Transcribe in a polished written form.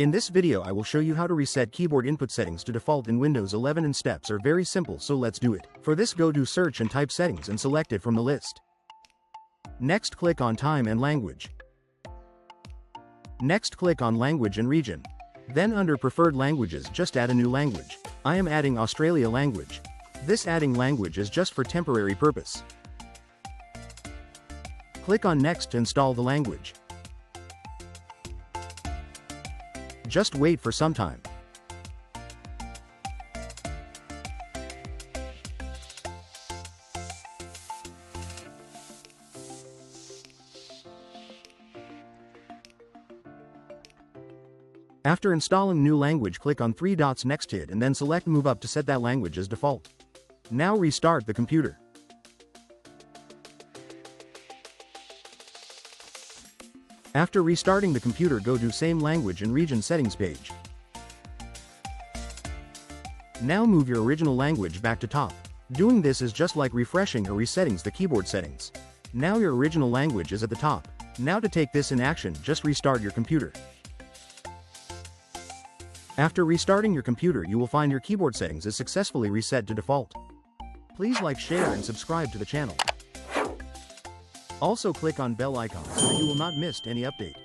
In this video I will show you how to reset keyboard input settings to default in Windows 11 and steps are very simple, so let's do it. For this, go to search and type settings and select it from the list. Next, click on time and language. Next, click on language and region. Then under preferred languages, just add a new language. I am adding Australia language. This adding language is just for temporary purpose. Click on next to install the language. Just wait for some time. After installing new language, click on three dots next to it and then select Move Up to set that language as default. Now restart the computer. After restarting the computer, go to Same Language and Region Settings page. Now move your original language back to top. Doing this is just like refreshing or resetting the keyboard settings. Now your original language is at the top. Now to take this in action, just restart your computer. After restarting your computer, you will find your keyboard settings is successfully reset to default. Please like, share and subscribe to the channel. Also click on bell icon so that you will not miss any update.